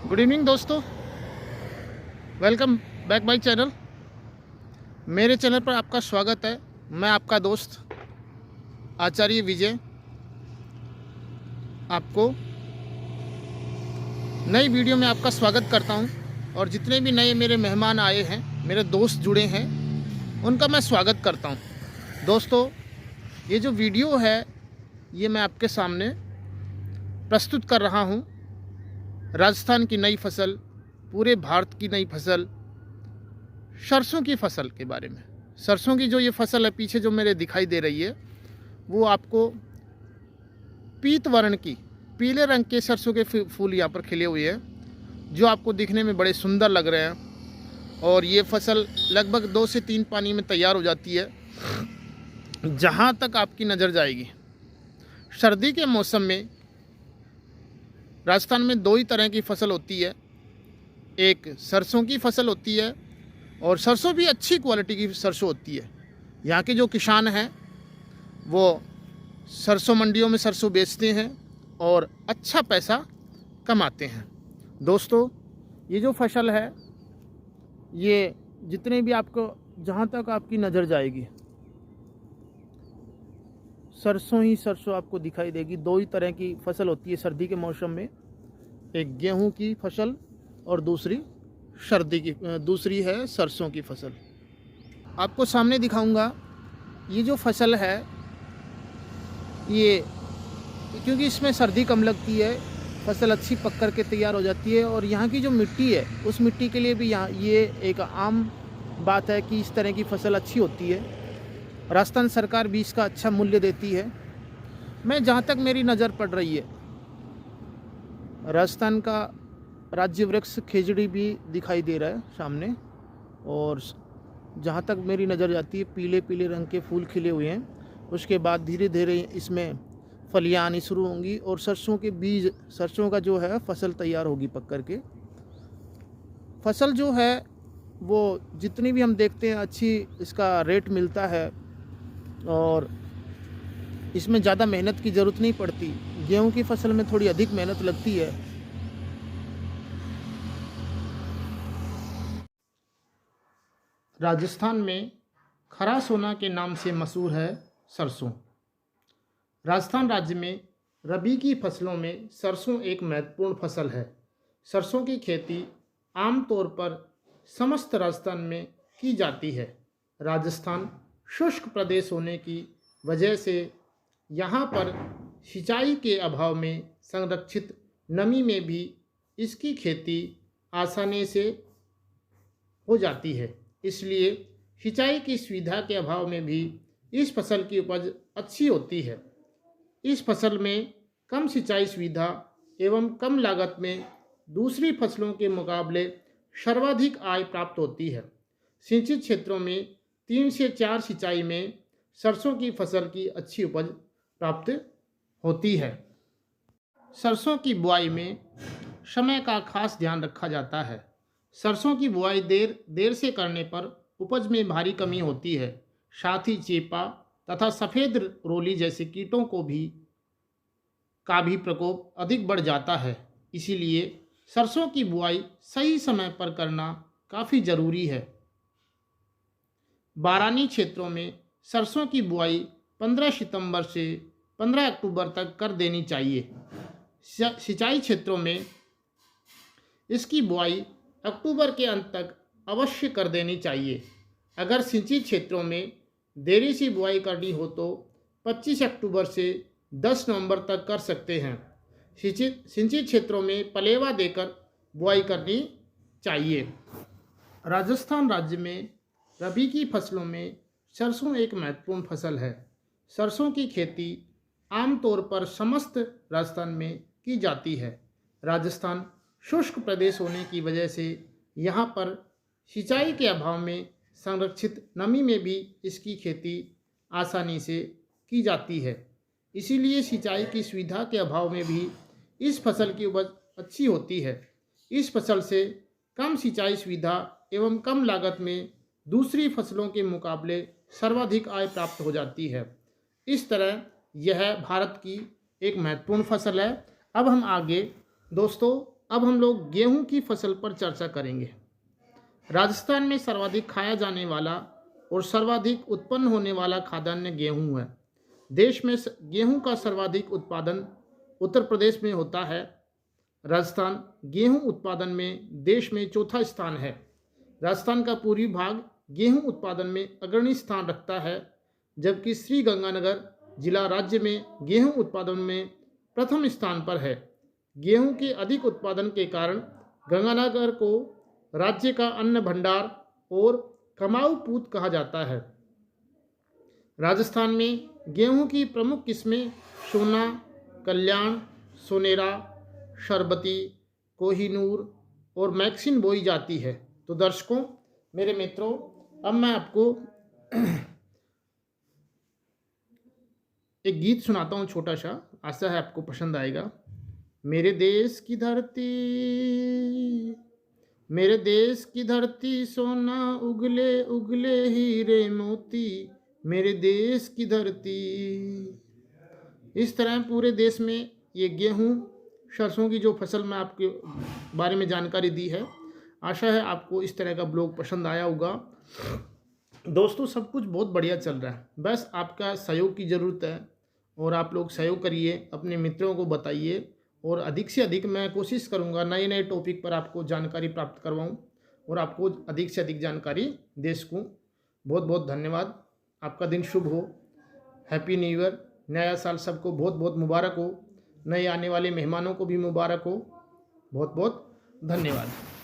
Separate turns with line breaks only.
Good evening दोस्तों, welcome back my channel. मेरे channel पर आपका स्वागत है। मैं आपका दोस्त आचार्य विजय आपको नई वीडियो में आपका स्वागत करता हूं। और जितने भी नए मेरे मेहमान आए हैं, मेरे दोस्त जुड़े हैं, उनका मैं स्वागत करता हूं। दोस्तों, ये जो वीडियो है ये मैं आपके सामने प्रस्तुत कर रहा हूं। राजस्थान की नई फसल, पूरे भारत की नई फसल, सरसों की फसल के बारे में। सरसों की जो ये फसल है पीछे जो मेरे दिखाई दे रही है, वो आपको पीत वर्ण की, पीले रंग के सरसों के फूल यहाँ पर खिले हुए हैं, जो आपको दिखने में बड़े सुंदर लग रहे हैं। और ये फसल लगभग 2 से 3 पानी में तैयार हो जाती है, जहाँ तक आपकी नज़र जाएगी। सर्दी के मौसम में राजस्थान में 2 ही तरह की फसल होती है। एक सरसों की फसल होती है, और सरसों भी अच्छी क्वालिटी की सरसों होती है। यहाँ के जो किसान हैं वो सरसों मंडियों में सरसों बेचते हैं और अच्छा पैसा कमाते हैं। दोस्तों, ये जो फसल है, ये जितने भी आपको, जहाँ तक आपकी नज़र जाएगी, सरसों ही सरसों आपको दिखाई देगी। 2 ही तरह की फसल होती है सर्दी के मौसम में, एक गेहूं की फसल और दूसरी है सरसों की फसल। आपको सामने दिखाऊंगा। ये जो फसल है, ये क्योंकि इसमें सर्दी कम लगती है, फसल अच्छी पक कर के तैयार हो जाती है। और यहाँ की जो मिट्टी है, उस मिट्टी के लिए भी यहाँ ये एक आम बात है कि इस तरह की फसल अच्छी होती है। राजस्थान सरकार भी इसका अच्छा मूल्य देती है। मैं जहाँ तक मेरी नज़र पड़ रही है, राजस्थान का राज्य वृक्ष खेजड़ी भी दिखाई दे रहा है सामने। और जहाँ तक मेरी नज़र जाती है, पीले पीले रंग के फूल खिले हुए हैं। उसके बाद धीरे धीरे इसमें फलियाँ आनी शुरू होंगी और सरसों के बीज, सरसों का जो है फसल तैयार होगी पक कर के। फसल जो है वो जितनी भी हम देखते हैं अच्छी इसका रेट मिलता है, और इसमें ज़्यादा मेहनत की ज़रूरत नहीं पड़ती। गेहूं की फसल में थोड़ी अधिक मेहनत लगती है। राजस्थान में खरा सोना के नाम से मशहूर है सरसों। राजस्थान राज्य में रबी की फसलों में सरसों एक महत्वपूर्ण फसल है। सरसों की खेती आमतौर पर समस्त राजस्थान में की जाती है। राजस्थान शुष्क प्रदेश होने की वजह से यहाँ पर सिंचाई के अभाव में संरक्षित नमी में भी इसकी खेती आसानी से हो जाती है। इसलिए सिंचाई की सुविधा के अभाव में भी इस फसल की उपज अच्छी होती है। इस फसल में कम सिंचाई सुविधा एवं कम लागत में दूसरी फसलों के मुकाबले सर्वाधिक आय प्राप्त होती है। सिंचित क्षेत्रों में 3 से 4 सिंचाई में सरसों की फसल की अच्छी उपज प्राप्त होती है। सरसों की बुआई में समय का खास ध्यान रखा जाता है। सरसों की बुआई देर से करने पर उपज में भारी कमी होती है। साथ ही चेपा तथा सफ़ेद रोली जैसे कीटों का भी प्रकोप अधिक बढ़ जाता है। इसीलिए सरसों की बुआई सही समय पर करना काफ़ी ज़रूरी है। बारानी क्षेत्रों में सरसों की बुआई 15 सितंबर से 15 अक्टूबर तक कर देनी चाहिए। सिंचाई क्षेत्रों में इसकी बुआई अक्टूबर के अंत तक अवश्य कर देनी चाहिए। अगर सिंचित क्षेत्रों में देरी से बुआई करनी हो तो 25 अक्टूबर से 10 नवंबर तक कर सकते हैं। सिंचित क्षेत्रों में पलेवा देकर बुआई करनी चाहिए। राजस्थान राज्य में रबी की फसलों में सरसों एक महत्वपूर्ण फसल है। सरसों की खेती आमतौर पर समस्त राजस्थान में की जाती है। राजस्थान शुष्क प्रदेश होने की वजह से यहाँ पर सिंचाई के अभाव में संरक्षित नमी में भी इसकी खेती आसानी से की जाती है। इसीलिए सिंचाई की सुविधा के अभाव में भी इस फसल की उपज अच्छी होती है। इस फसल से कम सिंचाई सुविधा एवं कम लागत में दूसरी फसलों के मुकाबले सर्वाधिक आय प्राप्त हो जाती है। इस तरह यह भारत की एक महत्वपूर्ण फसल है। अब हम आगे दोस्तों अब हम लोग गेहूं की फसल पर चर्चा करेंगे। राजस्थान में सर्वाधिक खाया जाने वाला और सर्वाधिक उत्पन्न होने वाला खाद्यान्न गेहूं है। देश में गेहूं का सर्वाधिक उत्पादन उत्तर प्रदेश में होता है। राजस्थान गेहूं उत्पादन में देश में चौथा स्थान है। राजस्थान का पूर्वी भाग गेहूं उत्पादन में अग्रणी स्थान रखता है, जबकि श्री गंगानगर जिला राज्य में गेहूं उत्पादन में प्रथम स्थान पर है। गेहूं के अधिक उत्पादन के कारण गंगानगर को राज्य का अन्न भंडार और कमाऊ पूत कहा जाता है। राजस्थान में गेहूं की प्रमुख किस्में सोना, कल्याण, सोनेरा, शरबती, कोहिनूर और मैक्सिन बोई जाती है। तो दर्शकों, मेरे मित्रों, अब मैं आपको एक गीत सुनाता हूँ छोटा सा, आशा है आपको पसंद आएगा। मेरे देश की धरती, मेरे देश की धरती, सोना उगले उगले हीरे मोती, मेरे देश की धरती। इस तरह पूरे देश में ये गेहूं, सरसों की जो फसल मैं आपके बारे में जानकारी दी है, आशा है आपको इस तरह का ब्लॉग पसंद आया होगा। दोस्तों, सब कुछ बहुत बढ़िया चल रहा है, बस आपका सहयोग की ज़रूरत है और आप लोग सहयोग करिए, अपने मित्रों को बताइए और अधिक से अधिक मैं कोशिश करूंगा नए नए टॉपिक पर आपको जानकारी प्राप्त करवाऊं और आपको अधिक से अधिक जानकारी दे सकूँ। बहुत बहुत धन्यवाद। आपका दिन शुभ हो। हैप्पी न्यू ईयर, नया साल सबको बहुत बहुत मुबारक हो। नए आने वाले मेहमानों को भी मुबारक हो। बहुत बहुत धन्यवाद।